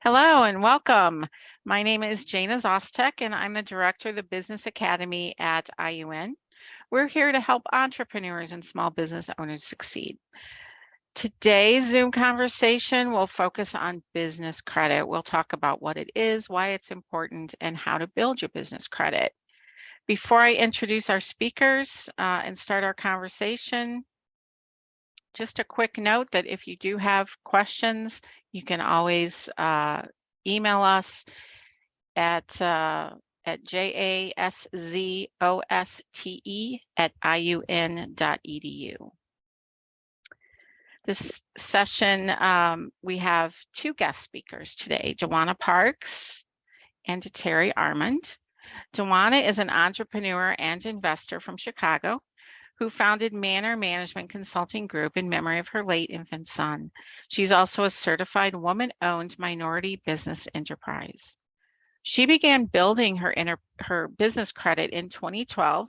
Hello and welcome. My name is Jana Zostek, and I'm the director of the Business Academy at IUN. We're here to help entrepreneurs and small business owners succeed. Today's Zoom conversation will focus on business credit. We'll talk about what it is, why it's important, and how to build your business credit. Before I introduce our speakers and start our conversation, just a quick note that if you do have questions, you can always email us at jaskoste@iun.edu. This session, we have two guest speakers today, Dawanna Parks and Terri Armand. Dawanna is an entrepreneur and investor from Chicago who founded Manor Management Consulting Group in memory of her late infant son. She's also a certified woman-owned minority business enterprise. She began building her business credit in 2012.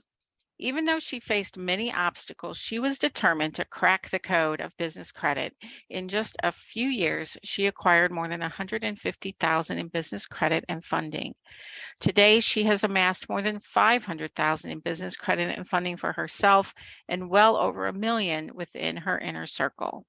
Even though she faced many obstacles, she was determined to crack the code of business credit. In just a few years, she acquired more than $150,000 in business credit and funding. Today, she has amassed more than $500,000 in business credit and funding for herself and well over $1 million within her inner circle.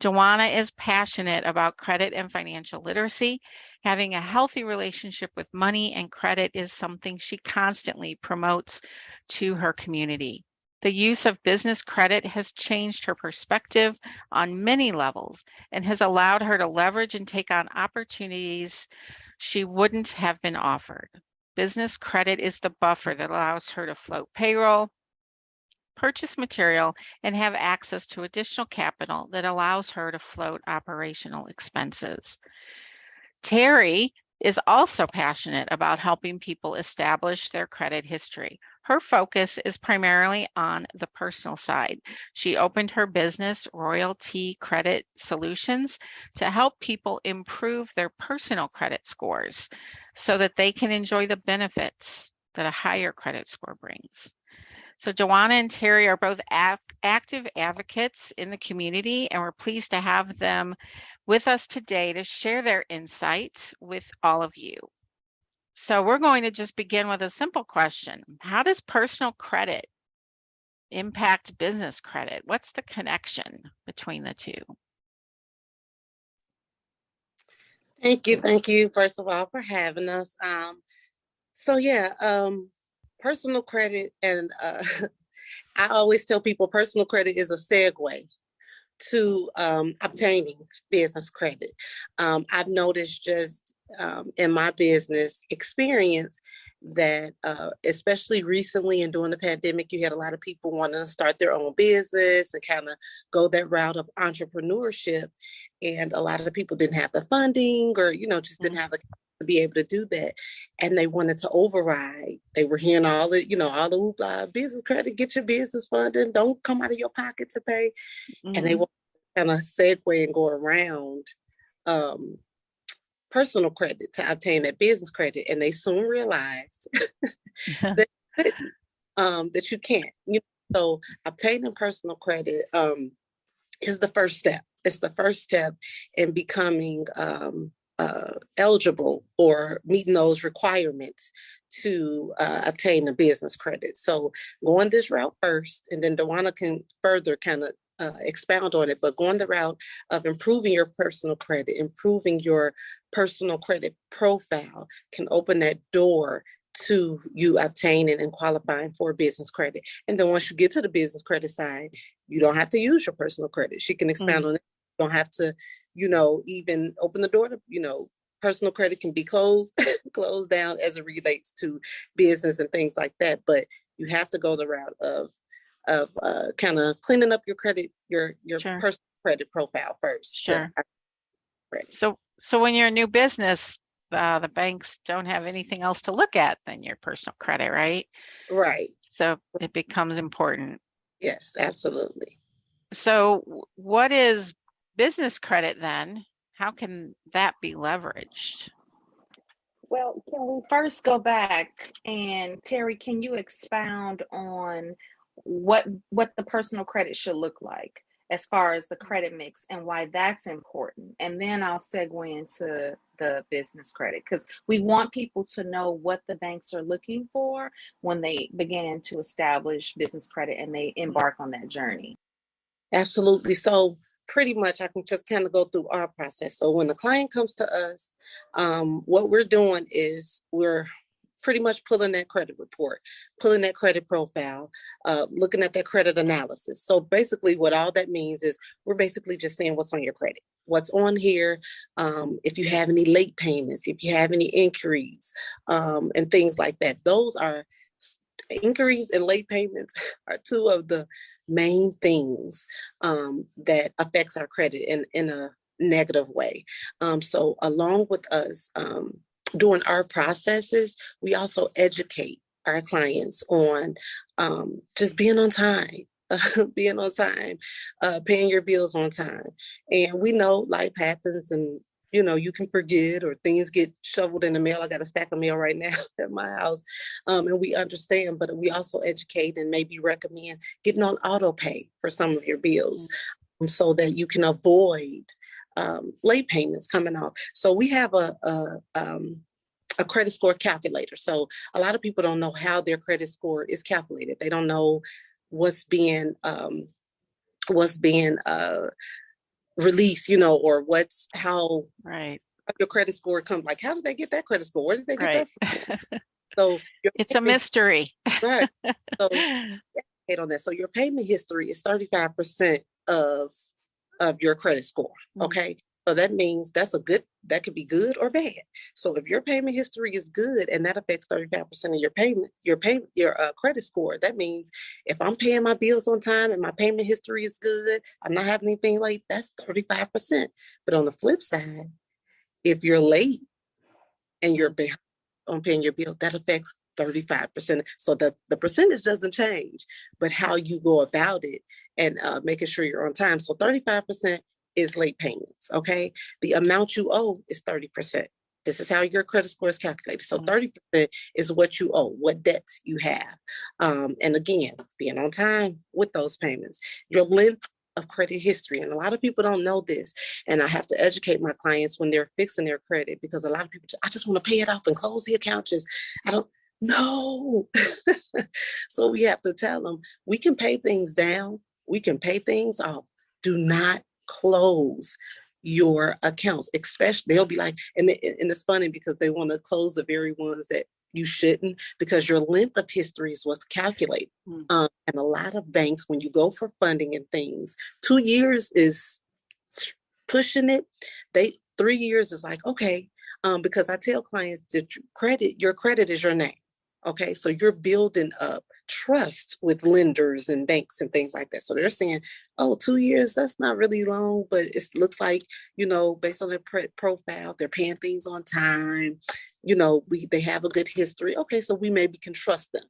Dawanna is passionate about credit and financial literacy. Having a healthy relationship with money and credit is something she constantly promotes to her community. The use of business credit has changed her perspective on many levels and has allowed her to leverage and take on opportunities she wouldn't have been offered. Business credit is the buffer that allows her to float payroll, purchase material, and have access to additional capital that allows her to float operational expenses. Terri is also passionate about helping people establish their credit history. Her focus is primarily on the personal side. She opened her business, Royalty Credit Solutions, to help people improve their personal credit scores so that they can enjoy the benefits that a higher credit score brings. So Dawanna and Terri are both active advocates in the community, and we're pleased to have them with us today to share their insights with all of you. So we're going to just begin with a simple question. How does personal credit impact business credit? What's the connection between the two? Thank you, first of all, for having us. Personal credit, and I always tell people personal credit is a segue to obtaining business credit. I've noticed just in my business experience that especially recently and during the pandemic, you had a lot of people wanting to start their own business and kind of go that route of entrepreneurship. And a lot of people didn't have the funding or, just didn't have the to be able to do that. And they wanted to override. They were hearing all the hoopla, business credit, get your business funding, don't come out of your pocket to pay. And they want to kind of segue and go around personal credit to obtain that business credit. And they soon realized that you can't. So obtaining personal credit is the first step. It's the first step in becoming eligible or meeting those requirements to obtain the business credit. So going this route first, and then Dawanna can further kind of expound on it, but going the route of improving your personal credit, improving your personal credit profile can open that door to you obtaining and qualifying for business credit. And then once you get to the business credit side, you don't have to use your personal credit. She can expound on it. You don't have to, even open the door to, personal credit can be closed down as it relates to business and things like that. But you have to go the route of kind of cleaning up your credit, your Sure. personal credit profile first. Sure. So when you're a new business, the banks don't have anything else to look at than your personal credit, right? Right. So it becomes important. Yes, absolutely. So what is business credit then? How can that be leveraged? Well, can we first go back, and Terri, can you expound on what the personal credit should look like? as far as the credit mix and why that's important. And then I'll segue into the business credit, because we want people to know what the banks are looking for when they begin to establish business credit and they embark on that journey. Absolutely. So pretty much I can just kind of go through our process. So when the client comes to us, what we're doing is we're pretty much pulling that credit report, pulling that credit profile, looking at that credit analysis. So basically what all that means is we're basically just saying what's on your credit, what's on here, if you have any late payments, if you have any inquiries, and things like that. Those are inquiries and late payments are two of the main things that affects our credit in a negative way. So along with us doing our processes, we also educate our clients on just being on time, being on time, paying your bills on time. And we know life happens and you can forget or things get shoveled in the mail. I got a stack of mail right now at my house. And we understand, but we also educate and maybe recommend getting on auto pay for some of your bills so that you can avoid late payments coming off. So we have a credit score calculator. So a lot of people don't know how their credit score is calculated. They don't know what's being release, or how right. your credit score comes. Like, how did they get that credit score? Where did they get right. that from? So it's a mystery. Right. So on that. So your payment history is 35% of your credit score. Okay. So that means that could be good or bad. So if your payment history is good and that affects 35% of your credit score, that means if I'm paying my bills on time and my payment history is good, I'm not having anything late, that's 35%. But on the flip side, if you're late and you're behind on paying your bill, that affects 35%. So the percentage doesn't change, but how you go about it and making sure you're on time. So 35% is late payments, okay? The amount you owe is 30%. This is how your credit score is calculated. So 30% is what you owe, what debts you have. And again, being on time with those payments. Your length of credit history. And a lot of people don't know this. And I have to educate my clients when they're fixing their credit, because a lot of people, I just want to pay it off and close the account. No. So we have to tell them, we can pay things down. We can pay things off. Do not close your accounts, especially they'll be like, and it's funny because they want to close the very ones that you shouldn't, because your length of history is what's calculated. And a lot of banks, when you go for funding and things, 2 years is pushing it. 3 years is like, okay, because I tell clients that your credit is your name. Okay, so you're building up trust with lenders and banks and things like that. So they're saying, oh, 2 years, that's not really long, but it looks like, based on their profile, they're paying things on time. They have a good history. Okay, so we maybe can trust them.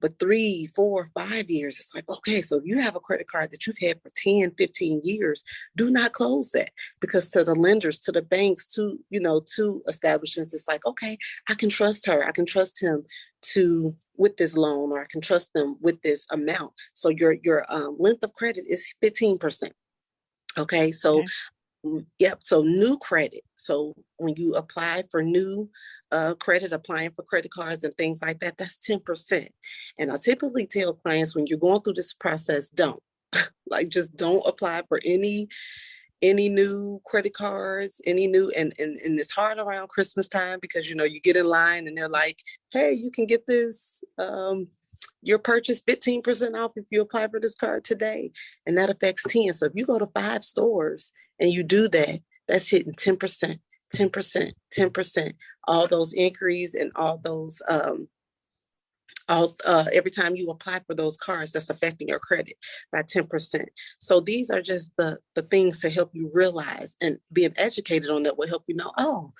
But 3, 4, 5 years, it's like, okay, so if you have a credit card that you've had for 10, 15 years, do not close that, because to the lenders, to the banks, to establishments, it's like, okay, I can trust her. I can trust him with this loan, or I can trust them with this amount. So your length of credit is 15%. Okay, so yep. So new credit. So when you apply for new credit, applying for credit cards and things like that, that's 10%. And I typically tell clients, when you're going through this process, don't just don't apply for any new credit cards, any new, and it's hard around Christmas time, because you get in line and they're like, hey, you can get this your purchase 15% off if you apply for this card today, and that affects 10. So if you go to 5 stores and you do that, that's hitting 10%, 10%, 10%. All those inquiries and all those every time you apply for those cards, that's affecting your credit by 10%. So these are just the things to help you realize, and being educated on that will help you know, oh,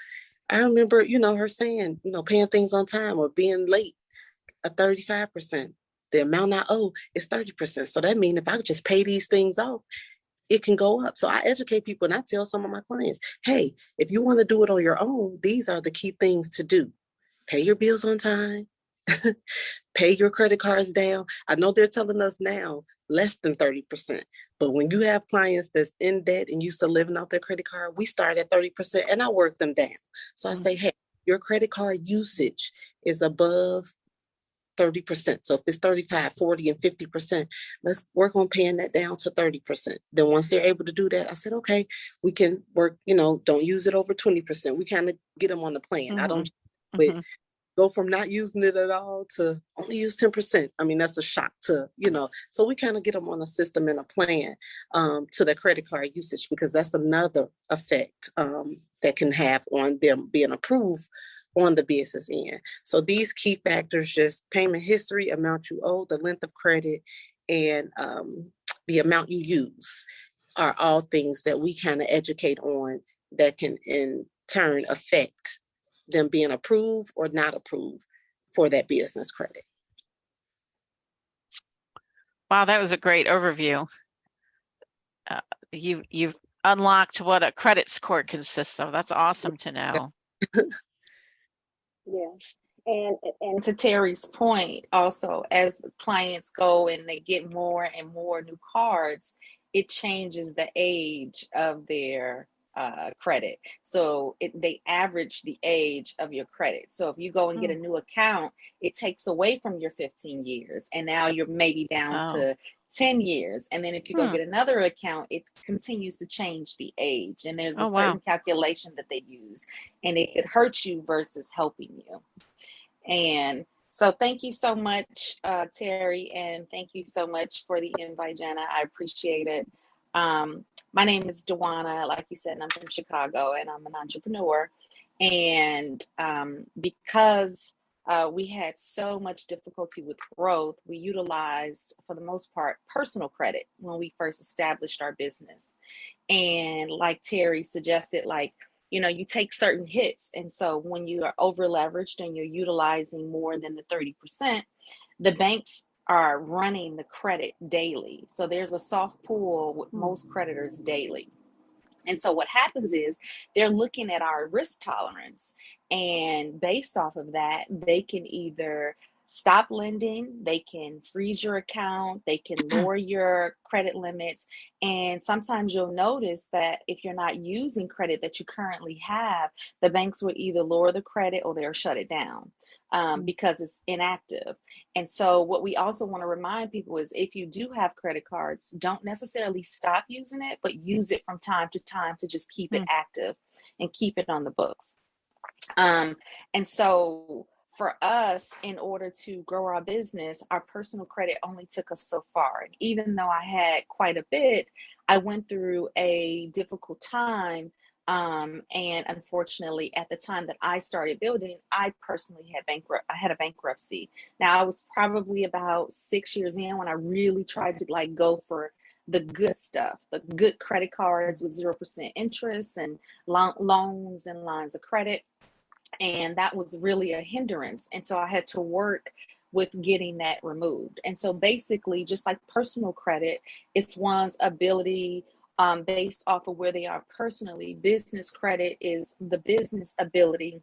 I remember, her saying, paying things on time or being late, 35%. The amount I owe is 30%. So that means if I just pay these things off, it can go up. So I educate people, and I tell some of my clients, hey, if you want to do it on your own, these are the key things to do. Pay your bills on time. Pay your credit cards down. I know they're telling us now less than 30%, But when you have clients that's in debt and used to living off their credit card, we start at 30% and I work them down. So I say, hey, your credit card usage is above 30%. So if it's 35, 40, and 50%, let's work on paying that down to 30%. Then once they're able to do that, I said, okay, we can work, don't use it over 20%. We kind of get them on the plan. I don't go from not using it at all to only use 10%. I mean, that's a shock to, so we kind of get them on a system and a plan to their credit card usage, because that's another effect that can have on them being approved on the business end. So these key factors, just payment history, amount you owe, the length of credit, and the amount you use, are all things that we kind of educate on that can in turn affect them being approved or not approved for that business credit. Wow, that was a great overview. You've unlocked what a credit score consists of. That's awesome to know. Yes. And to Terri's point, also, as the clients go and they get more and more new cards, it changes the age of their credit. So they average the age of your credit. So if you go and get a new account, it takes away from your 15 years, and now you're maybe down to 10 years. And then if you go get another account, it continues to change the age. And there's a certain calculation that they use, and it could hurt you versus helping you. And so thank you so much, Terri, and thank you so much for the invite, Jenna. I appreciate it. My name is Dawanna, like you said, and I'm from Chicago, and I'm an entrepreneur. And because we had so much difficulty with growth, we utilized, for the most part, personal credit when we first established our business. And like Terri suggested, you take certain hits. And so when you are over leveraged and you're utilizing more than the 30%, the banks are running the credit daily. So there's a soft pull with most creditors daily. And so what happens is they're looking at our risk tolerance, and based off of that, they can either stop lending, they can freeze your account, they can lower your credit limits. And sometimes you'll notice that if you're not using credit that you currently have, the banks will either lower the credit or they'll shut it down because it's inactive. And so what we also want to remind people is, if you do have credit cards, don't necessarily stop using it, but use it from time to time to just keep it active and keep it on the books. And so for us, in order to grow our business, our personal credit only took us so far. And even though I had quite a bit, I went through a difficult time. And unfortunately, at the time that I started building, I personally had a bankruptcy. Now, I was probably about 6 years in when I really tried to go for the good stuff, the good credit cards with 0% interest and loans and lines of credit. And that was really a hindrance. And so I had to work with getting that removed. And so basically, just like personal credit, it's one's ability based off of where they are personally. Business credit is the business ability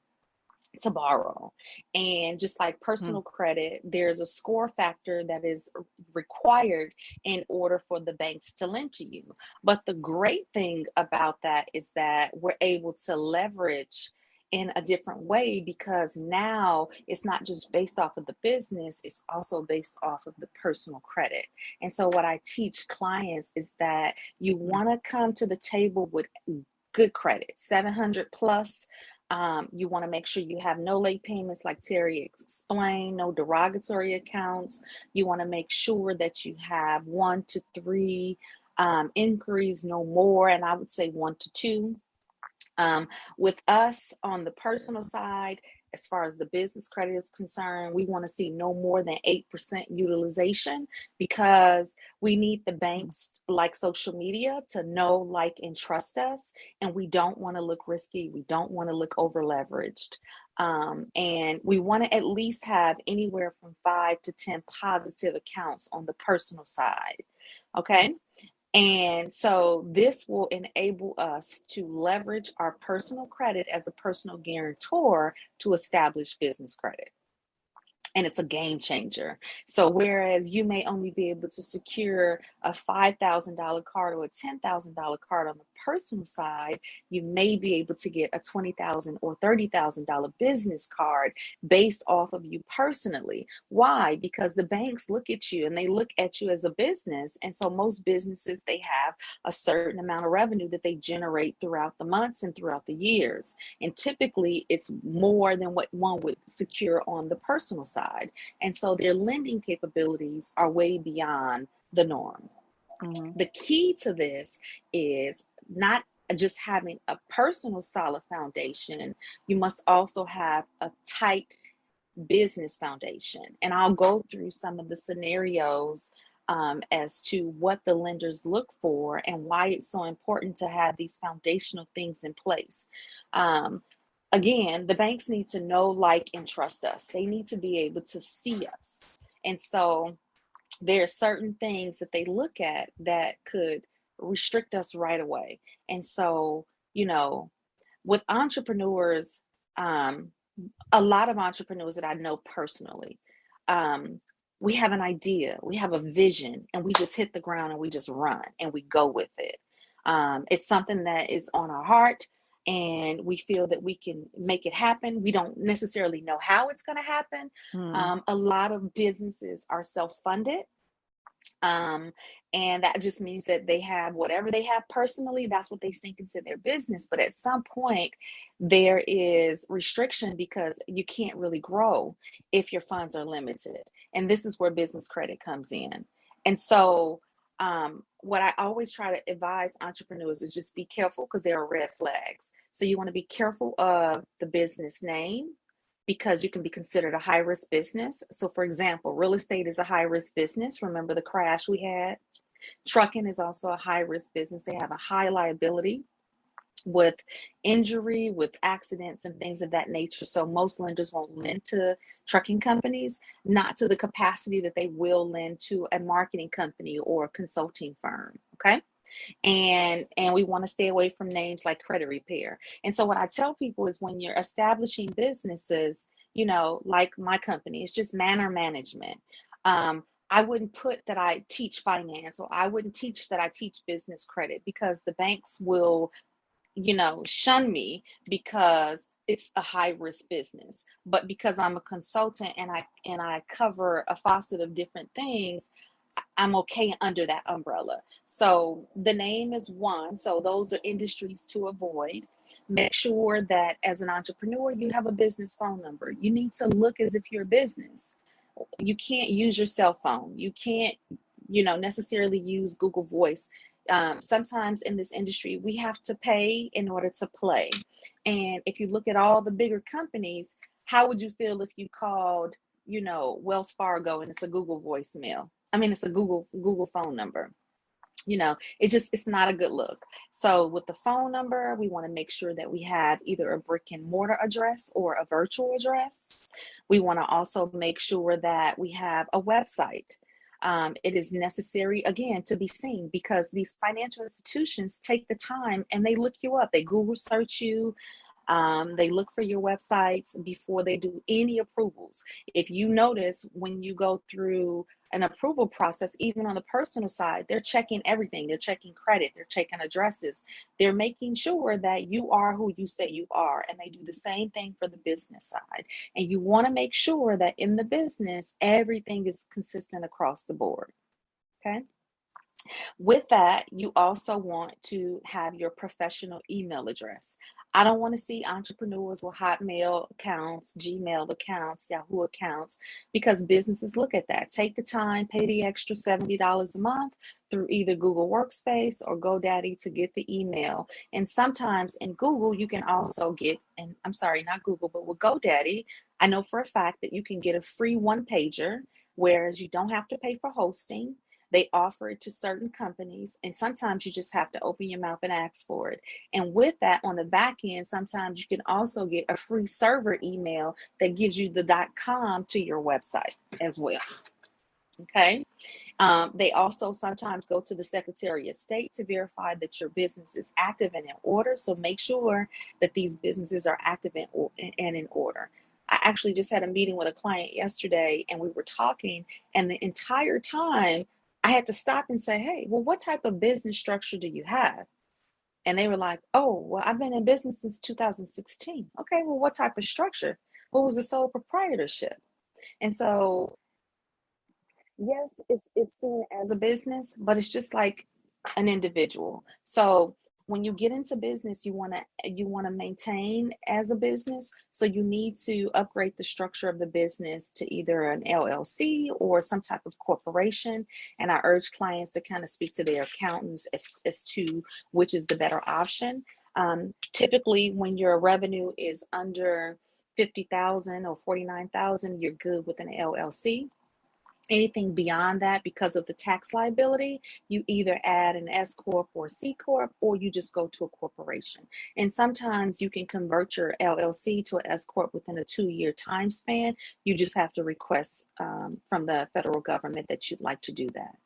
to borrow. And just like personal credit, there's a score factor that is required in order for the banks to lend to you. But the great thing about that is that we're able to leverage in a different way, because now it's not just based off of the business, it's also based off of the personal credit. And so what I teach clients is that you want to come to the table with good credit, 700 plus. You want to make sure you have no late payments, like Terri explained, no derogatory accounts. You want to make sure that you have 1 to 3 inquiries, no more, and I would say 1 to 2. With us on the personal side, as far as the business credit is concerned, we want to see no more than 8% utilization, because we need the banks, like social media, to know, like, and trust us. And we don't want to look risky. We don't want to look over leveraged. And we want to at least have anywhere from 5 to 10 positive accounts on the personal side. Okay. And so this will enable us to leverage our personal credit as a personal guarantor to establish business credit. and it's a game changer. So whereas you may only be able to secure a $5,000 card or a $10,000 card on the personal side, you may be able to get a $20,000 or $30,000 business card based off of you personally. Why? Because the banks look at you and they look at you as a business. And so most businesses, they have a certain amount of revenue that they generate throughout the months and throughout the years. And typically it's more than what one would secure on the personal side. And so their lending capabilities are way beyond the norm. Mhm. The key to this is not just having a personal solid foundation, you must also have a tight business foundation. And I'll go through some of the scenarios as to what the lenders look for and why it's so important to have these foundational things in place. Again, the banks need to know, like, and trust us. They need to be able to see us. And so there are certain things that they look at that could restrict us right away. And so, with entrepreneurs, a lot of entrepreneurs that I know personally, we have an idea, we have a vision, and we just hit the ground and we just run and we go with it. It's something that is on our heart and we feel that we can make it happen. We don't necessarily know how it's going to happen. A lot of businesses are self-funded. And that just means that they have whatever they have personally, that's what they sink into their business. But at some point, there is restriction because you can't really grow if your funds are limited. And this is where business credit comes in. And so, what I always try to advise entrepreneurs is just be careful because there are red flags. So you want to be careful of the business name, because you can be considered a high risk business. So for example, real estate is a high risk business. Remember the crash we had? Trucking is also a high risk business. They have a high liability with injury, with accidents and things of that nature. So most lenders won't lend to trucking companies, not to the capacity that they will lend to a marketing company or a consulting firm. Okay. And we want to stay away from names like credit repair. And so what I tell people is when you're establishing businesses, like my company, it's just manner management. I wouldn't put that I teach finance, or I wouldn't teach that I teach business credit, because the banks will, shun me because it's a high risk business. But because I'm a consultant and I cover a faucet of different things, I'm okay under that umbrella. So the name is one. So those are industries to avoid. Make sure that as an entrepreneur, you have a business phone number. You need to look as if you're a business. You can't use your cell phone. You can't, necessarily use Google Voice. Sometimes in this industry, we have to pay in order to play. And if you look at all the bigger companies, how would you feel if you called, Wells Fargo and it's a Google voicemail? I mean, it's a Google phone number. It's not a good look. So with the phone number, we want to make sure that we have either a brick and mortar address or a virtual address. We want to also make sure that we have a website. It is necessary, again, to be seen, because these financial institutions take the time and they look you up. They Google search you. They look for your websites before they do any approvals. If you notice, when you go through an approval process, even on the personal side, they're checking everything. They're checking credit. They're checking addresses. They're making sure that you are who you say you are. And they do the same thing for the business side. And you want to make sure that in the business, everything is consistent across the board. Okay. With that, you also want to have your professional email address. I don't want to see entrepreneurs with Hotmail accounts, Gmail accounts, Yahoo accounts, because businesses look at that. Take the time, pay the extra $70 a month through either Google Workspace or GoDaddy to get the email. And sometimes in Google, you can also get, and I'm sorry, not Google, but with GoDaddy, I know for a fact that you can get a free one-pager, whereas you don't have to pay for hosting. They offer it to certain companies, and sometimes you just have to open your mouth and ask for it. And with that, on the back end, sometimes you can also get a free server email that gives you the .com to your website as well. Okay. They also sometimes go to the Secretary of State to verify that your business is active and in order. So make sure that these businesses are active and in order. I actually just had a meeting with a client yesterday and we were talking, and the entire time I had to stop and say, hey, well, what type of business structure do you have? And they were like, oh, well, I've been in business since 2016. Okay, well, what type of structure? What was the sole proprietorship? And so, yes, it's seen as a business, but it's just like an individual. So when you get into business, you want to maintain as a business. So you need to upgrade the structure of the business to either an LLC or some type of corporation. And I urge clients to kind of speak to their accountants as to which is the better option. Typically, when your revenue is under 50,000 or 49,000, you're good with an LLC. Anything beyond that, because of the tax liability, you either add an S corp or C corp, or you just go to a corporation. And sometimes you can convert your LLC to an S corp within a 2-year time span. You just have to request from the federal government that you'd like to do that.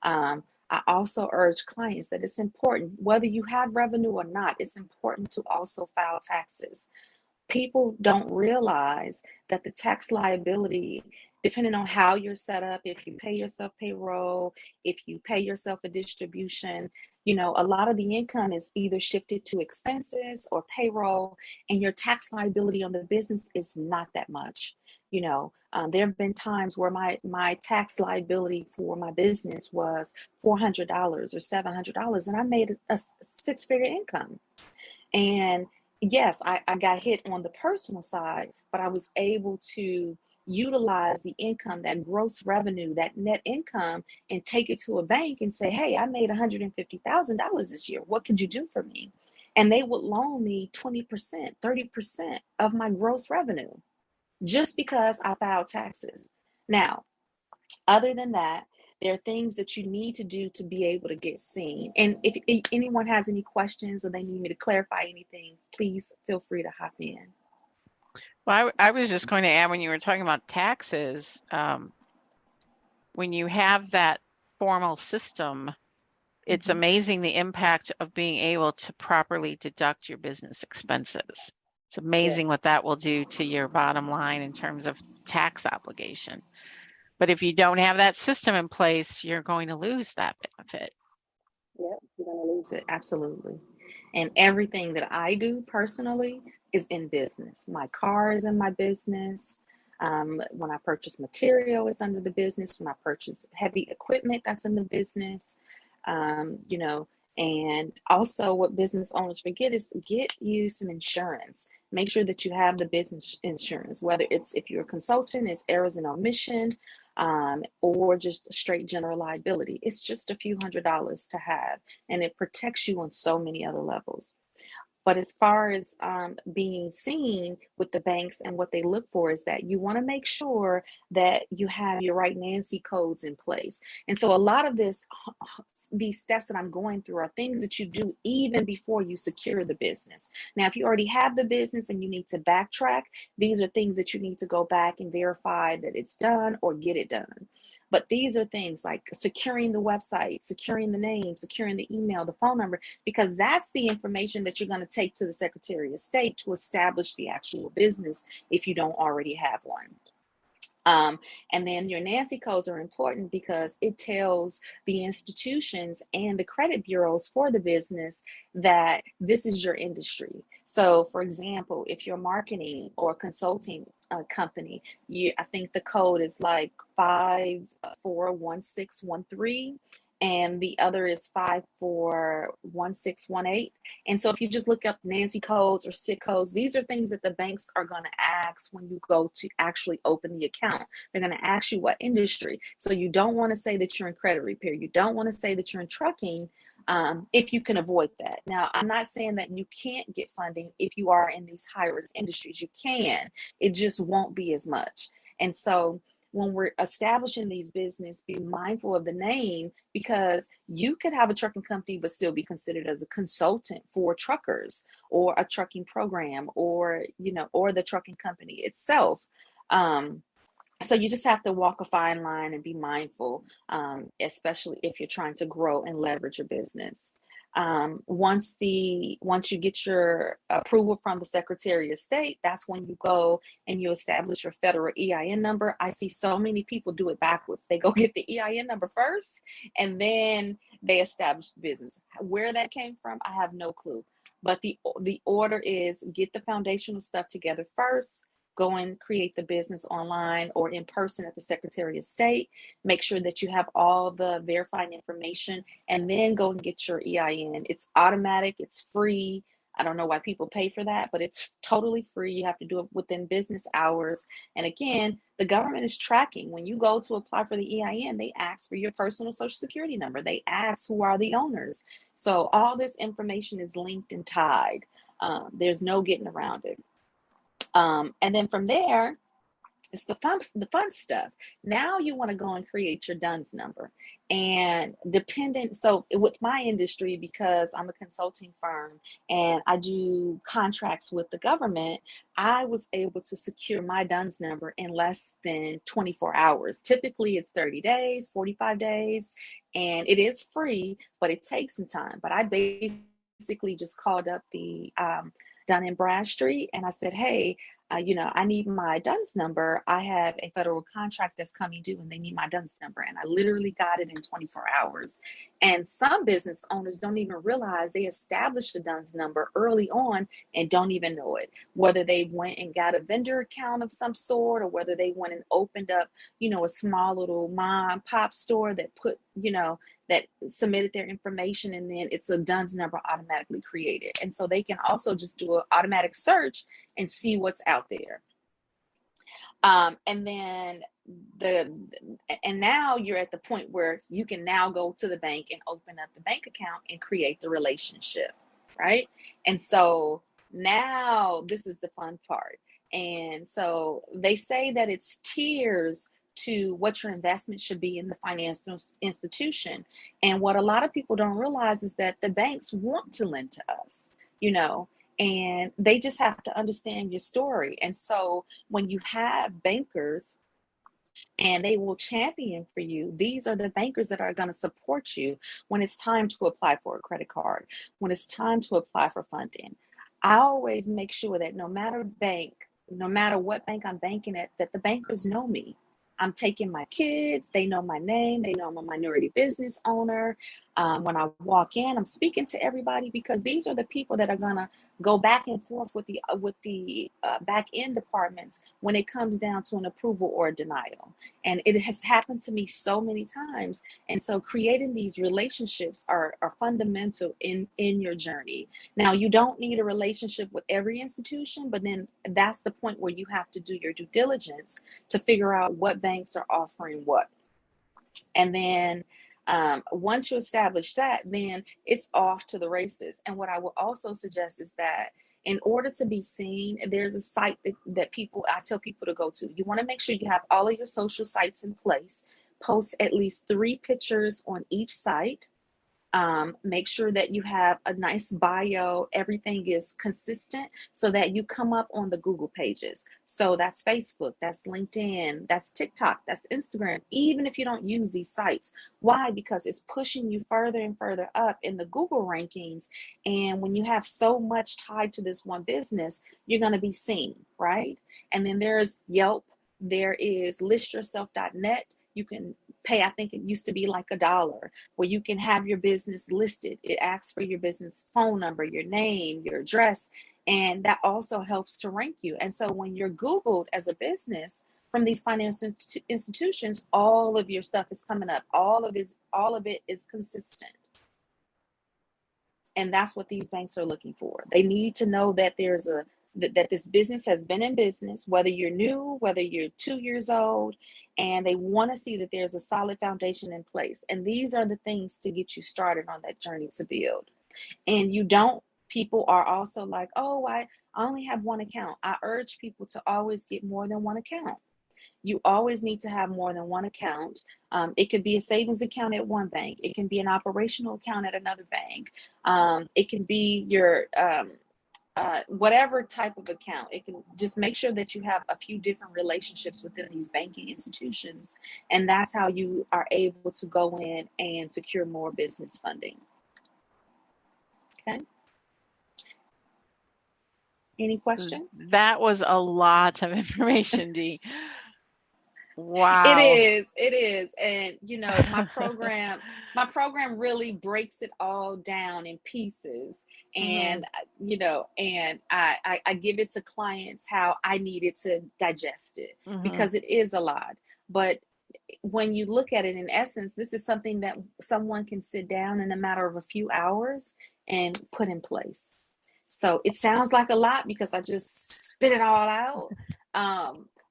I also urge clients that it's important, whether you have revenue or not, it's important to also file taxes. People don't realize that the tax liability, depending on how you're set up, if you pay yourself payroll, if you pay yourself a distribution, a lot of the income is either shifted to expenses or payroll, and your tax liability on the business is not that much. There have been times where my tax liability for my business was $400 or $700, and I made a six-figure income. And yes, I got hit on the personal side, but I was able to utilize the income, that gross revenue, that net income, and take it to a bank and say, hey, I made $150,000 this year. What could you do for me? And they would loan me 20%, 30% of my gross revenue just because I filed taxes. Now, other than that, there are things that you need to do to be able to get seen. And if anyone has any questions or they need me to clarify anything, please feel free to hop in. Well, I was just going to add, when you were talking about taxes, when you have that formal system, it's amazing the impact of being able to properly deduct your business expenses. It's amazing what that will do to your bottom line in terms of tax obligation. But if you don't have that system in place, you're going to lose that benefit. Yep, you're going to lose it. Absolutely. And everything that I do personally is in business. My car is in my business. When I purchase material, it's under the business. When I purchase heavy equipment, that's in the business. And also what business owners forget is get you some insurance. Make sure that you have the business insurance, whether it's, if you're a consultant, it's errors and omission, or just straight general liability. It's just a few $100s to have, and it protects you on so many other levels. But as far as being seen with the banks, and what they look for is that you want to make sure that you have your right Nancy codes in place. And so a lot of these steps that I'm going through are things that you do even before you secure the business. Now, if you already have the business and you need to backtrack, these are things that you need to go back and verify that it's done or get it done. But these are things like securing the website, securing the name, securing the email, the phone number, because that's the information that you're going to take to the Secretary of State to establish the actual business if you don't already have one. And then your Nancy codes are important because it tells the institutions and the credit bureaus for the business that this is your industry. So, for example, if you're marketing or consulting company, I think the code is like 541613. And the other is 541618. And so if you just look up Nancy codes or SIC codes, these are things that the banks are going to ask when you go to actually open the account. They're going to ask you what industry. So you don't want to say that you're in credit repair. You don't want to say that you're in trucking, if you can avoid that. Now, I'm not saying that you can't get funding if you are in these high risk industries. You can. It just won't be as much. And so when we're establishing these business, be mindful of the name, because you could have a trucking company but still be considered as a consultant for truckers, or a trucking program, or the trucking company itself. So you just have to walk a fine line and be mindful, especially if you're trying to grow and leverage your business. Once you get your approval from the Secretary of State, that's when you go and you establish your federal EIN number. I see so many people do it backwards. They go get the EIN number first, and then they establish the business. Where that came from, I have no clue. But the order is get the foundational stuff together first, go and create the business online or in person at the Secretary of State. Make sure that you have all the verifying information, and then go and get your EIN. It's automatic, it's free. I don't know why people pay for that, but it's totally free. You have to do it within business hours. And again, the government is tracking. When you go to apply for the EIN, they ask for your personal social security number. They ask who are the owners. So all this information is linked and tied. There's no getting around it. And then from there, it's the fun stuff. Now you want to go and create your DUNS number. And so with my industry, because I'm a consulting firm and I do contracts with the government, I was able to secure my DUNS number in less than 24 hours. Typically it's 30 days, 45 days, and it is free, but it takes some time. But I basically just called up the Dun & Bradstreet and I said, hey, I need my DUNS number. I have a federal contract that's coming due and they need my DUNS number. And I literally got it in 24 hours. And some business owners don't even realize they established a DUNS number early on and don't even know it. Whether they went and got a vendor account of some sort, or whether they went and opened up, a small little mom and pop store that put, that submitted their information, and then it's a DUNS number automatically created. And so they can also just do an automatic search and see what's out there. And now you're at the point where you can now go to the bank and open up the bank account and create the relationship, right? And so now this is the fun part. And so they say that it's tiers to what your investment should be in the financial institution. And what a lot of people don't realize is that the banks want to lend to us, and they just have to understand your story. And so when you have bankers and they will champion for you, these are the bankers that are going to support you when it's time to apply for a credit card, when it's time to apply for funding. I always make sure that no matter what bank I'm banking at, that the bankers know me. I'm taking my kids, they know my name, they know I'm a minority business owner. When I walk in, I'm speaking to everybody, because these are the people that are gonna go back and forth with the back end departments when it comes down to an approval or a denial. And it has happened to me so many times. And so creating these relationships are fundamental in your journey. Now, you don't need a relationship with every institution, but then that's the point where you have to do your due diligence to figure out what banks are offering what. And then once you establish that, then it's off to the races. And what I will also suggest is that in order to be seen, there's a site that I tell people to go to. You want to make sure you have all of your social sites in place. Post at least 3 pictures on each site. Make sure that you have a nice bio. Everything is consistent so that you come up on the Google pages. So that's Facebook, that's LinkedIn, that's TikTok, that's Instagram, even if you don't use these sites. Why? Because it's pushing you further and further up in the Google rankings. And when you have so much tied to this one business, you're going to be seen, right? And then there's Yelp, there is listyourself.net. You can pay, I think it used to be like $1, where you can have your business listed. It asks for your business phone number, your name, your address, and that also helps to rank you. And so when you're Googled as a business from these financial institutions, all of your stuff is coming up. All of it is consistent. And that's what these banks are looking for. They need to know that that this business has been in business, whether you're new, whether you're 2 years old, and they want to see that there's a solid foundation in place. And these are the things to get you started on that journey to build. And people are also like, oh, I only have one account. I urge people to always get more than one account. You always need to have more than one account. It could be a savings account at one bank. It can be an operational account at another bank. It can be your whatever type of account. It can just make sure that you have a few different relationships within these banking institutions. And that's how you are able to go in and secure more business funding. Okay. Any questions? That was a lot of information, Dee. It Wow. is, it is. And my program really breaks it all down in pieces. And I give it to clients how I needed to digest it, because it is a lot. But when you look at it in essence, this is something that someone can sit down in a matter of a few hours and put in place. So it sounds like a lot because I just spit it all out.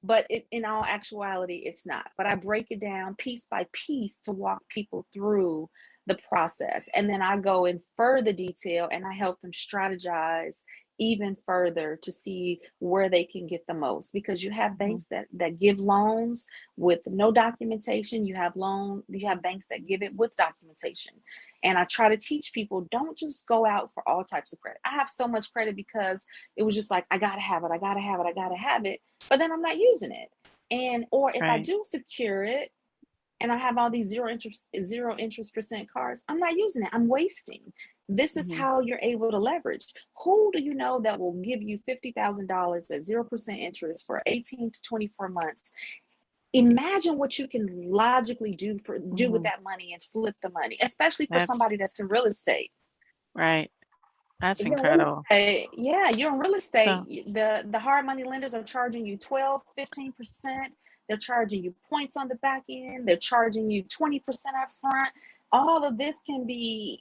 But in all actuality, it's not. But I break it down piece by piece to walk people through the process. And then I go in further detail and I help them strategize even further to see where they can get the most. Because you have banks that give loans with no documentation. You have banks that give it with documentation. And I try to teach people, don't just go out for all types of credit. I have so much credit because it was just like, I gotta have it, I gotta have it, I gotta have it, but then I'm not using it. Or if I do secure it and I have all these zero interest percent cards, I'm not using it, I'm wasting. This is how you're able to leverage. Who do you know that will give you $50,000 at 0% interest for 18 to 24 months? Imagine what you can logically do with that money and flip the money, especially for somebody that's in real estate. Right. That's incredible. You're in real estate. The hard money lenders are charging you 12, 15%. They're charging you points on the back end. They're charging you 20% up front. All of this can be,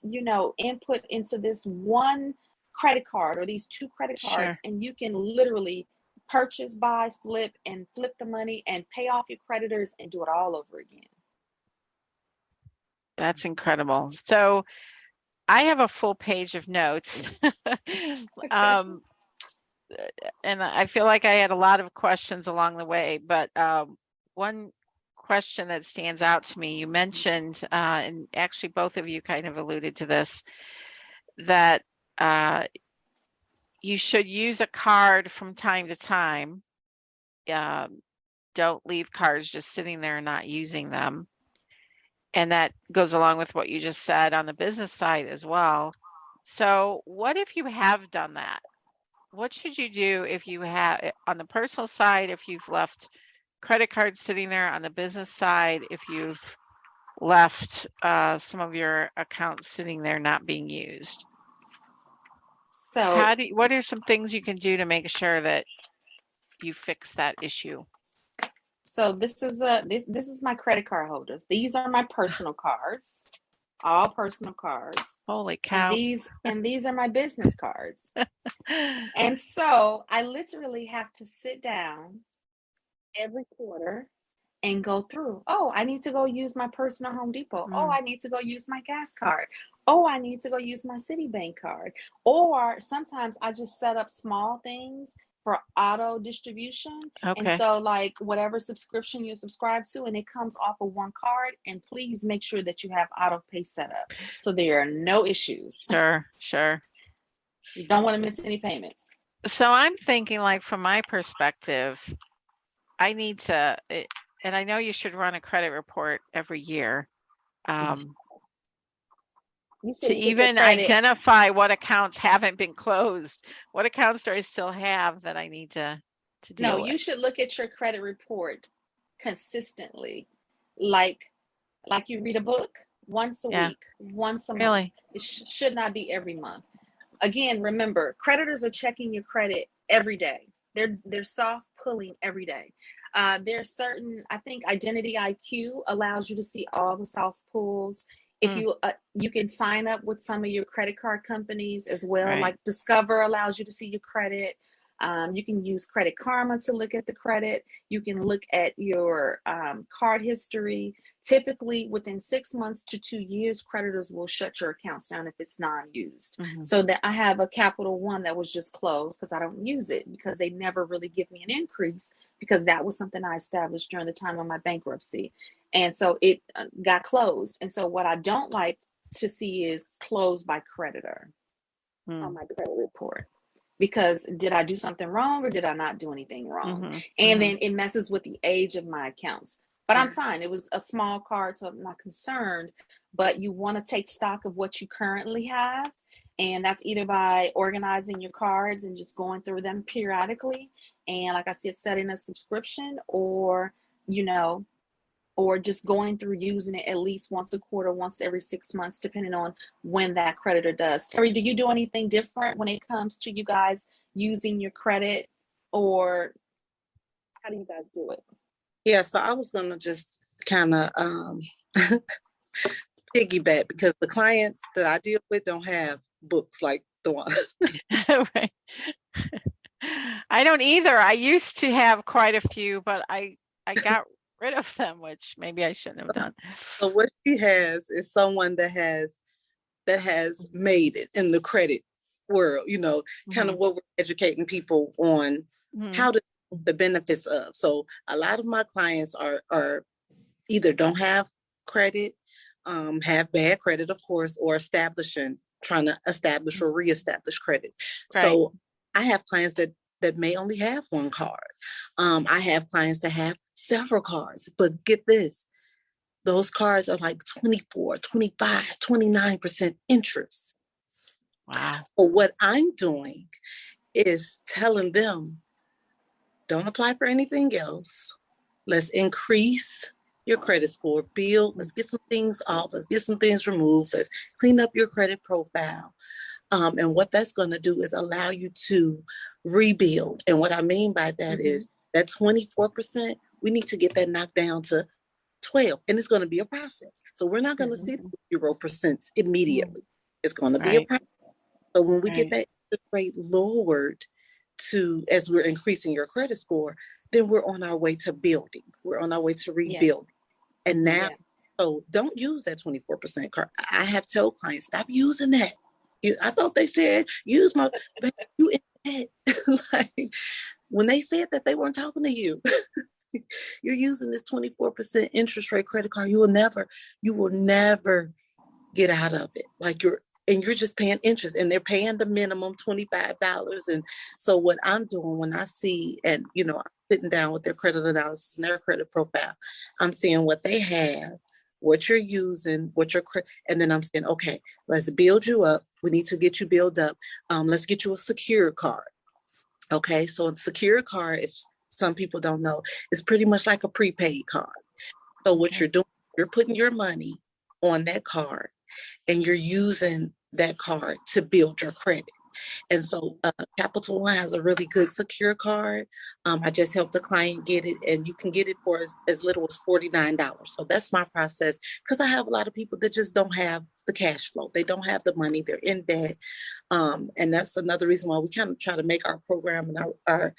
input into this one credit card or these two credit cards, and you can literally purchase, buy, flip, and flip the money and pay off your creditors and do it all over again. That's incredible. So I have a full page of notes. And I feel like I had a lot of questions along the way, but one question that stands out to me, you mentioned, and actually both of you kind of alluded to this, that you should use a card from time to time. Don't leave cards just sitting there and not using them. And that goes along with what you just said on the business side as well. So what if you have done that? What should you do if you have, on the personal side, if you've left credit cards sitting there, on the business side, if you've left some of your accounts sitting there not being used? So what are some things you can do to make sure that you fix that issue? So this is my credit card holders. These are my personal cards, all personal cards. Holy cow. And these are my business cards. And so I literally have to sit down every quarter and go through. Oh, I need to go use my personal Home Depot. Oh, I need to go use my gas card. Oh, I need to go use my Citibank card. Or sometimes I just set up small things for auto distribution. And so like whatever subscription you subscribe to, and it comes off of one card, and please make sure that you have auto pay set up so there are no issues. Sure. You don't want to miss any payments. So I'm thinking, like, from my perspective, I need to, and I know you should run a credit report every year, to even identify what accounts haven't been closed. What accounts do I still have that I need to deal with? No, you should look at your credit report consistently, like you read a book once a week, once a month. It should not be every month. Again, remember, creditors are checking your credit every day. They're soft pulling every day. There's certain, I think Identity IQ allows you to see all the soft pulls. If you can sign up with some of your credit card companies as well, Right. like Discover allows you to see your credit. You can use Credit Karma to look at the credit. You can look at your card history. Typically, within 6 months to 2 years, creditors will shut your accounts down if it's non-used. So that I have a Capital One that was just closed because I don't use it, because they never really give me an increase, because that was something I established during the time of my bankruptcy. And so it got closed. And so what I don't like to see is closed by creditor on my credit report. Because did I do something wrong or did I not do anything wrong? And then it messes with the age of my accounts. But I'm fine. It was a small card, so I'm not concerned. But you want to take stock of what you currently have And that's either by organizing your cards and just going through them periodically. And like I said, setting a subscription, or, you know, or just going through using it at least once a quarter, once every 6 months, depending on when that creditor does. Terri, do you do anything different when it comes to you guys using your credit, or how do you guys do it? Yeah, so I was gonna just kind of piggyback, because the clients that I deal with don't have books like Dawanna. Right. I don't either. I used to have quite a few, but I got rid of them, which maybe I shouldn't have done. So what she has is someone that has made it in the credit world, kind of what we're educating people on how to the benefits of. So a lot of my clients are either don't have credit, have bad credit, of course, or trying to establish or reestablish credit. Right. So I have clients that may only have one card. I have clients that have several cards, but get this, those cards are like 24, 25, 29% interest. Wow. So what I'm doing is telling them, don't apply for anything else. Let's increase your credit score, let's get some things off, let's get some things removed, let's clean up your credit profile. And what that's going to do is allow you to rebuild. And what I mean by that is that 24%, we need to get that knocked down to 12, and it's going to be a process. So we're not going to see 0% immediately. It's going to be a process. So when we get that interest rate lowered as we're increasing your credit score, then we're on our way to building. We're on our way to rebuilding. And now, so don't use that 24% card. I have told clients, stop using that. I thought they said, use my, you in debt. Like, when they said that, they weren't talking to you. You're using this 24% interest rate credit card. You will never get out of it. Like you're just paying interest, and they're paying the minimum $25. And so what I'm doing when I see, and I'm sitting down with their credit analysis and their credit profile, I'm seeing what they have, what you're using, and then I'm saying, okay, let's build you up. We need to get you built up. Let's get you a secure card. Okay, so a secure card, if some people don't know, is pretty much like a prepaid card. So what you're doing, you're putting your money on that card, and you're using that card to build your credit. And so Capital One has a really good secure card. I just helped the client get it, and you can get it for as little as $49. So that's my process, because I have a lot of people that just don't have the cash flow. They don't have the money. They're in debt. And that's another reason why we kind of try to make our program and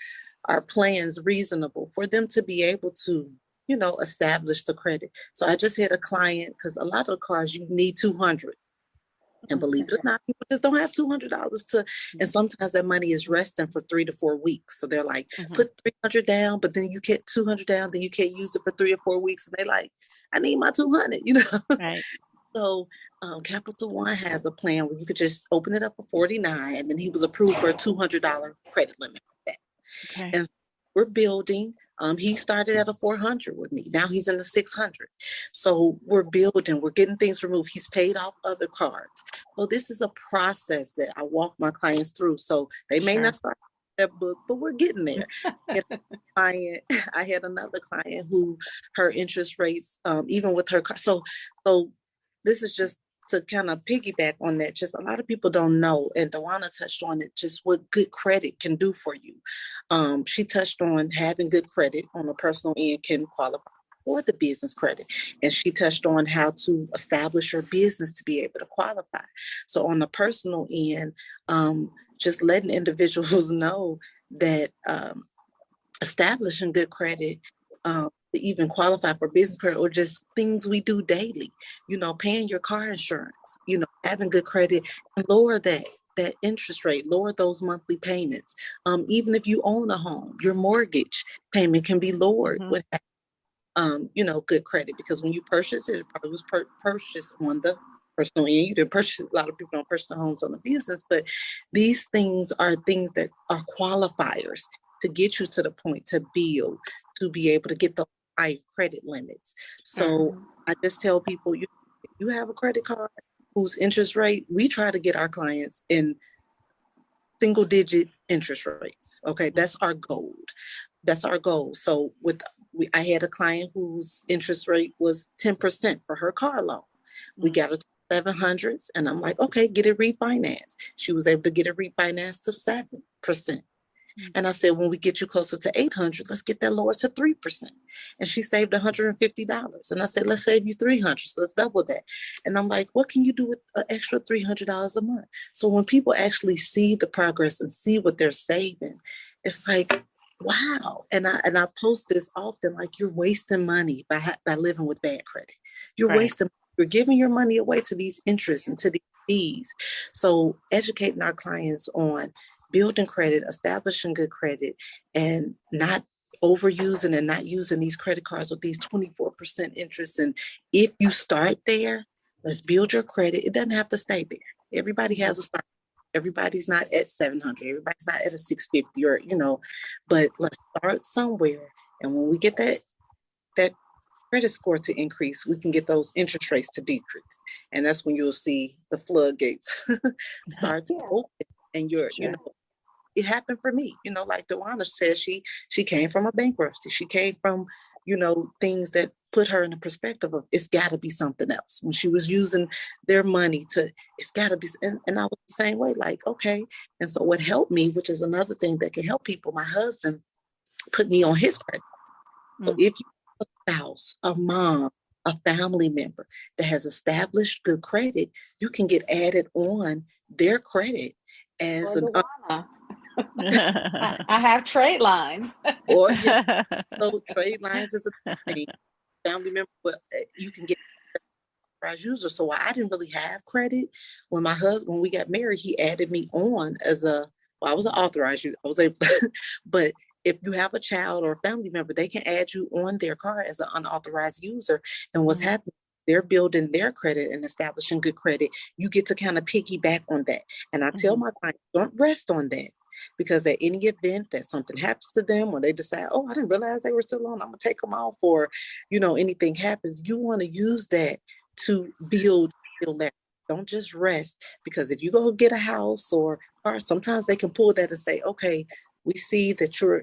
our plans reasonable for them to be able to, establish the credit. So I just had a client, because a lot of the cards you need 200. And believe it or not, people just don't have $200 and sometimes that money is resting for 3 to 4 weeks. So they're like, put 300 down, but then you get 200 down, then you can't use it for 3 or 4 weeks. And they're like, I need my 200, Right. So Capital One has a plan where you could just open it up for $49, and then he was approved for a $200 credit limit. Okay. And we're building. He started at a 400 with me. Now he's in the 600. So we're building, we're getting things removed. He's paid off other cards. So this is a process that I walk my clients through. So they may not start that book, but we're getting there. I had another client who her interest rates, even with her car. So this is just to kind of piggyback on that. Just a lot of people don't know, and Dawanna touched on it, just what good credit can do for you. She touched on having good credit on a personal end can qualify for the business credit. And she touched on how to establish your business to be able to qualify. So on the personal end, just letting individuals know that establishing good credit to even qualify for business credit, or just things we do daily, paying your car insurance, having good credit, and lower that interest rate, lower those monthly payments. Even if you own a home, your mortgage payment can be lowered with good credit, because when you purchase it probably was purchased on the personal end. You didn't purchase, a lot of people don't purchase the homes on the business, but these things are things that are qualifiers to get you to the point to build, to be able to get the high credit limits. So I just tell people, you have a credit card, whose interest rate, we try to get our clients in single digit interest rates. Okay, that's our goal. That's our goal. So I had a client whose interest rate was 10% for her car loan. We got it to 700s, and I'm like, okay, get it refinanced. She was able to get it refinanced to 7%. And I said, when we get you closer to 800, let's get that lower to 3%. And she saved $150. And I said, let's save you 300. So let's double that. And I'm like, what can you do with an extra $300 a month? So when people actually see the progress and see what they're saving, it's like, wow. And I post this often, like, you're wasting money by living with bad credit. You're wasting, you're giving your money away to these interests and to these fees. So educating our clients on building credit, establishing good credit, and not overusing and not using these credit cards with these 24% interest. And if you start there, let's build your credit. It doesn't have to stay there. Everybody has a start. Everybody's not at 700. Everybody's not at a 650 or, but let's start somewhere. And when we get that credit score to increase, we can get those interest rates to decrease. And that's when you'll see the floodgates start to open. And it happened for me, like Dawanna said, she came from a bankruptcy. She came from, things that put her in the perspective of, it's got to be something else. When she was using their money it's got to be, and I was the same way, like, okay. And so what helped me, which is another thing that can help people, my husband put me on his credit. So if you have a spouse, a mom, a family member that has established good credit, you can get added on their credit as I have trade lines. So trade lines is a thing. Family member, but you can get authorized user. So I didn't really have credit. When we got married, he added me on as I was an authorized user. I was able, but if you have a child or a family member, they can add you on their card as an unauthorized user. And what's happening, they're building their credit and establishing good credit. You get to kind of piggyback on that. And I tell my clients, don't rest on that. Because at any event that something happens to them, or they decide, oh, I didn't realize they were still on, I'm gonna take them off, or anything happens, you want to use that to build that. Don't just rest, because if you go get a house or sometimes they can pull that and say, okay, we see that you're,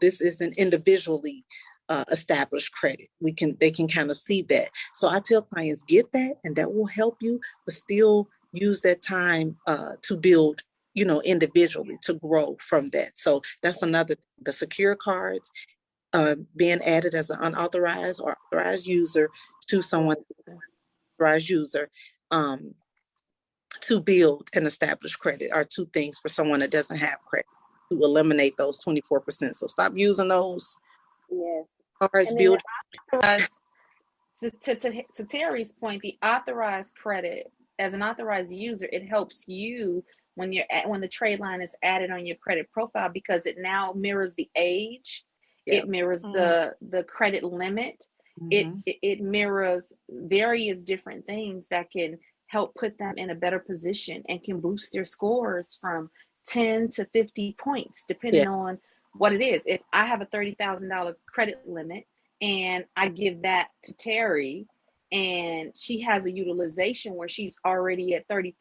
this isn't individually established credit. They can kind of see that. So I tell clients, get that, and that will help you, but still use that time to build individually, to grow from that. So that's another, the secure cards, being added as an unauthorized or authorized user to someone authorized user, to build and establish credit are two things for someone that doesn't have credit, to eliminate those 24%. So stop using those. Yes. Cards. Build. To Terry's point, the authorized credit, as an authorized user, it helps you when the trade line is added on your credit profile, because it now mirrors the age, it mirrors the credit limit, it mirrors various different things that can help put them in a better position and can boost their scores from 10 to 50 points, depending on what it is. If I have a $30,000 credit limit and I give that to Terri, and she has a utilization where she's already at 30%.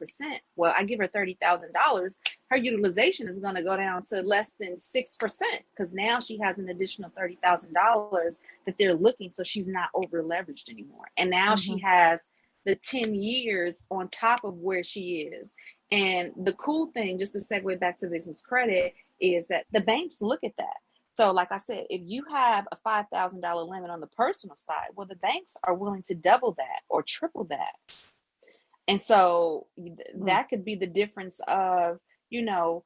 Well, I give her $30,000. Her utilization is going to go down to less than 6%, because now she has an additional $30,000 that they're looking. So she's not over leveraged anymore. And now she has the 10 years on top of where she is. And the cool thing, just to segue back to business credit, is that the banks look at that. So like I said, if you have a $5,000 limit on the personal side, well, the banks are willing to double that or triple that. And so that could be the difference of, $20,000,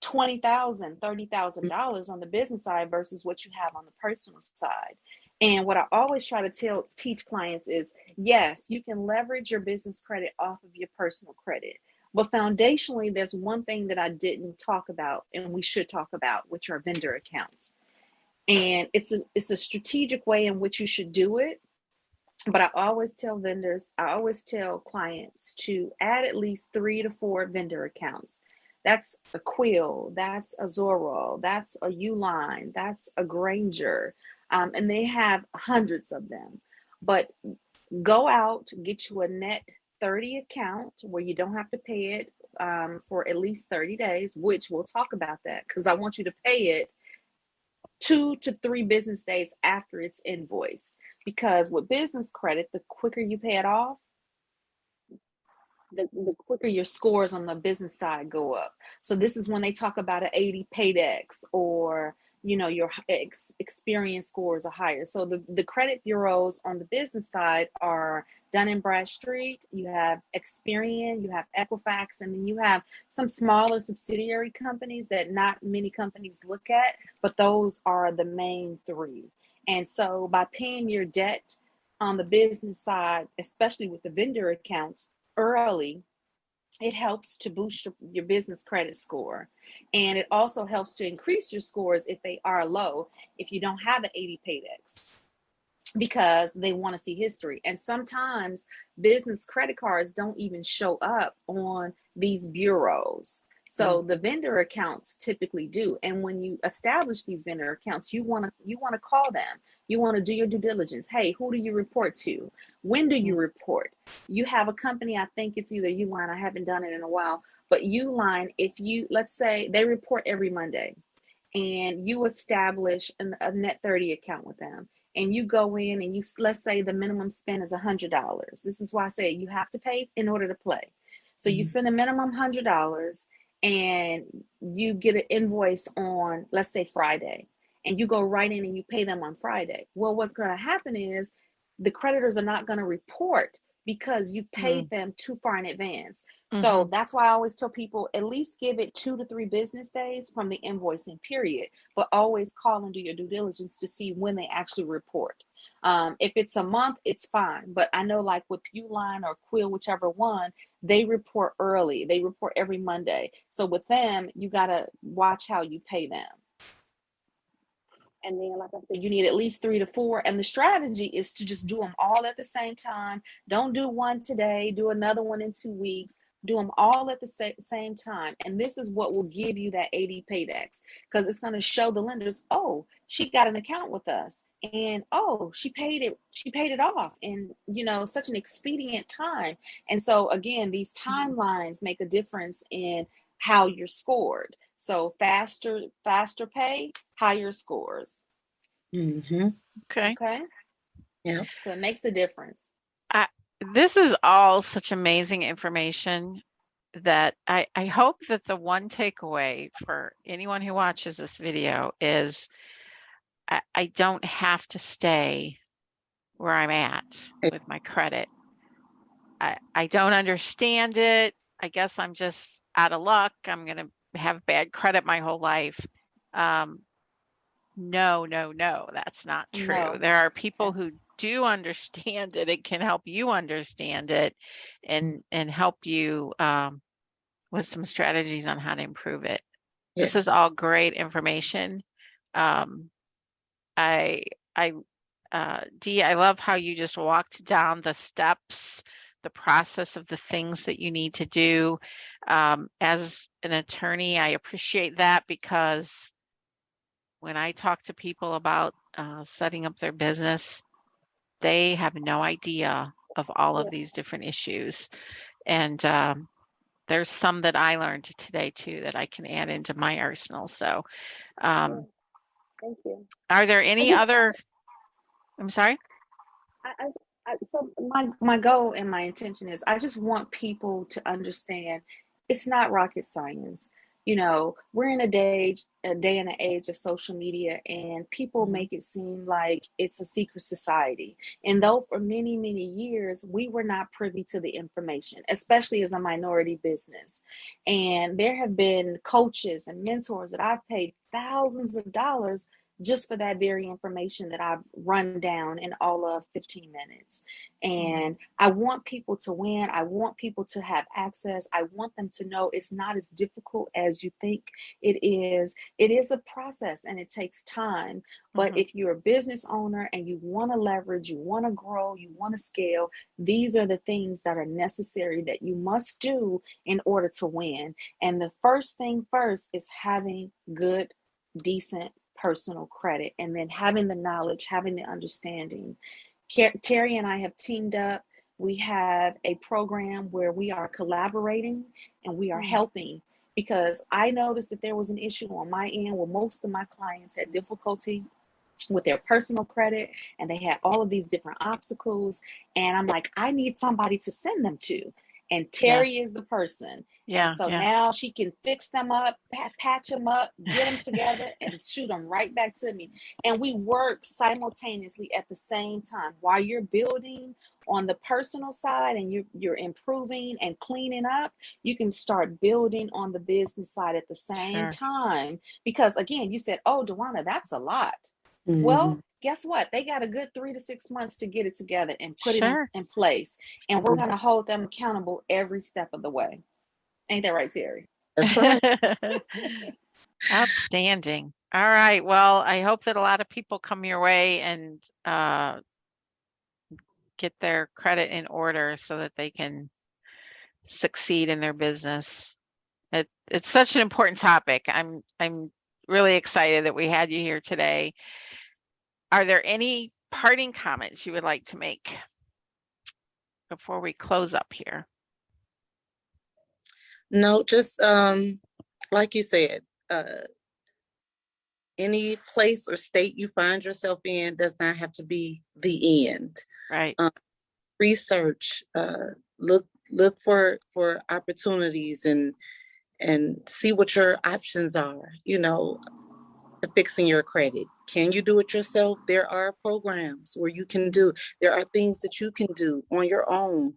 $30,000 on the business side versus what you have on the personal side. And what I always try to teach clients is, yes, you can leverage your business credit off of your personal credit. But foundationally, there's one thing that I didn't talk about, and we should talk about, which are vendor accounts. And it's a strategic way in which you should do it. But I always tell clients to add at least 3 to 4 vendor accounts. That's a Quill, that's a Zoro, that's a Uline, that's a Granger. And they have hundreds of them. But go out, get you a net 30 account where you don't have to pay it for at least 30 days, which we'll talk about that because I want you to pay it 2 to 3 business days after it's invoiced. Because with business credit, the quicker you pay it off, the quicker your scores on the business side go up. So this is when they talk about an 80 paydex, or your experience scores are higher. So the credit bureaus on the business side are Dun & Bradstreet, you have Experian, you have Equifax, and then you have some smaller subsidiary companies that not many companies look at, but those are the main 3. And so by paying your debt on the business side, especially with the vendor accounts, early, it helps to boost your business credit score. And it also helps to increase your scores if they are low, if you don't have an 80 paydex, because they want to see history. And sometimes business credit cards don't even show up on these bureaus. So the vendor accounts typically do. And when you establish these vendor accounts, you want to call them. You want to do your due diligence. Hey, who do you report to? When do you report? You have a company, I think it's either Uline, I haven't done it in a while, but Uline, let's say they report every Monday, and you establish a net 30 account with them, and you go in and let's say the minimum spend is $100. This is why I say you have to pay in order to play. So you spend a minimum $100, and you get an invoice on, let's say, Friday, and you go right in and you pay them on Friday. Well, what's going to happen is the creditors are not going to report because you paid them too far in advance. So that's why I always tell people, at least give it 2 to 3 business days from the invoicing period, but always call and do your due diligence to see when they actually report. If it's a month, it's fine. But I know, like with Uline or Quill, whichever one, they report early. They report every Monday. So with them, you got to watch how you pay them. And then, like I said, you need at least 3 to 4. And the strategy is to just do them all at the same time. Don't do one today, do another one in 2 weeks. Do them all at the same time. And this is what will give you that 80 paydex, because it's going to show the lenders, oh, she got an account with us, and oh, she paid it off in such an expedient time. And so again, these timelines make a difference in how you're scored. So faster pay, higher scores. Okay. Yeah. So it makes a difference. This is all such amazing information that I hope that the one takeaway for anyone who watches this video is I don't have to stay where I'm at with my credit. I don't understand it. I guess I'm just out of luck. I'm going to have bad credit my whole life. No, that's not true. No. There are people who do understand it. It can help you understand it and help you with some strategies on how to improve it. Yeah. This is all great information. Dee, I love how you just walked down the steps, the process of the things that you need to do. As an attorney, I appreciate that, because when I talk to people about setting up their business, they have no idea of all of these different issues. And there's some that I learned today too that I can add into my arsenal. So thank you. Are there any other, I'm sorry? So my goal and my intention is, I just want people to understand it's not rocket science. We're in a day and an age of social media, and people make it seem like it's a secret society. And though for many, many years, we were not privy to the information, especially as a minority business. And there have been coaches and mentors that I've paid thousands of dollars just for that very information that I've run down in all of 15 minutes. And I want people to win. I want people to have access. I want them to know it's not as difficult as you think it is. It is a process and it takes time. But if you're a business owner and you want to leverage, you want to grow, you want to scale, these are the things that are necessary that you must do in order to win. And the first thing first is having good, decent personal credit, and then having the knowledge, having the understanding. Terri and I have teamed up. We have a program where we are collaborating and we are helping, because I noticed that there was an issue on my end where most of my clients had difficulty with their personal credit, and they had all of these different obstacles, and I'm like, I need somebody to send them to, and Terri is the person. And so now she can fix them up, patch them up, get them together, and shoot them right back to me. And we work simultaneously at the same time. While you're building on the personal side and you're improving and cleaning up, you can start building on the business side at the same time. Because again, you said, oh, Dawanna, that's a lot. Well, guess what? They got a good 3 to 6 months to get it together and put it in place. And we're going to hold them accountable every step of the way. Ain't that right, Terri? That's right. Outstanding. All right. Well, I hope that a lot of people come your way and get their credit in order so that they can succeed in their business. It's such an important topic. I'm really excited that we had you here today. Are there any parting comments you would like to make before we close up here? No, just like you said, any place or state you find yourself in does not have to be the end. Right. Research, look for opportunities and see what your options are, to fixing your credit. Can you do it yourself? There are programs where you can do, there are things that you can do on your own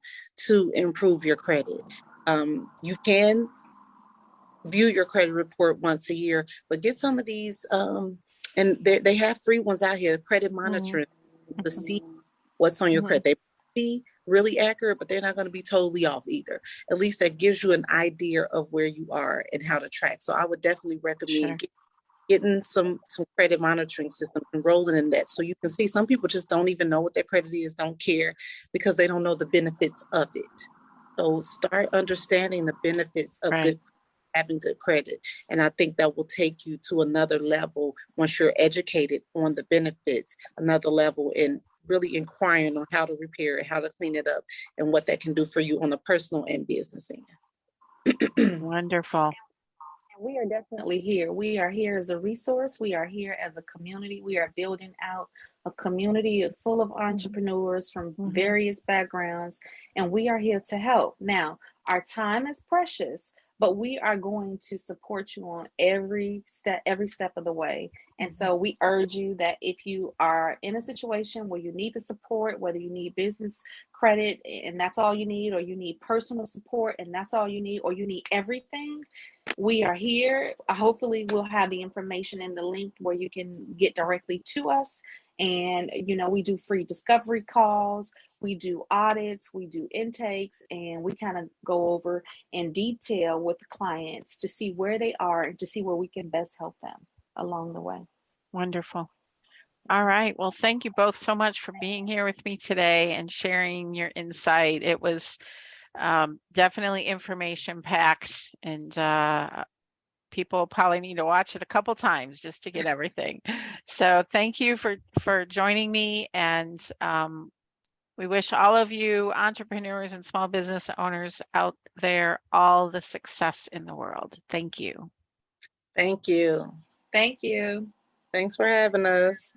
to improve your credit. You can view your credit report once a year, but get some of these, and they have free ones out here, credit monitoring, to see what's on your credit. They be really accurate, but they're not going to be totally off either. At least that gives you an idea of where you are and how to track. So I would definitely recommend getting some credit monitoring system, enrolling in that, so you can see. Some people just don't even know what their credit is, don't care, because they don't know the benefits of it. So start understanding the benefits of having good credit. And I think that will take you to another level once you're educated on the benefits, another level in really inquiring on how to repair it, how to clean it up, and what that can do for you on a personal and business end. Wonderful. We are definitely here. We are here as a resource. We are here as a community. We are building out a community full of entrepreneurs from various backgrounds, and we are here to help. Now, our time is precious, but we are going to support you on every step of the way. And so we urge you that if you are in a situation where you need the support, whether you need business credit and that's all you need, or you need personal support and that's all you need, or you need everything, we are here. Hopefully we'll have the information in the link where you can get directly to us. And, we do free discovery calls, we do audits, we do intakes, and we kind of go over in detail with the clients to see where they are and to see where we can best help them along the way. Wonderful. All right. Well, thank you both so much for being here with me today and sharing your insight. It was definitely information packed, and people probably need to watch it a couple times just to get everything. So thank you for joining me, and we wish all of you entrepreneurs and small business owners out there all the success in the world. Thank you. Thank you. Thank you. Thanks for having us.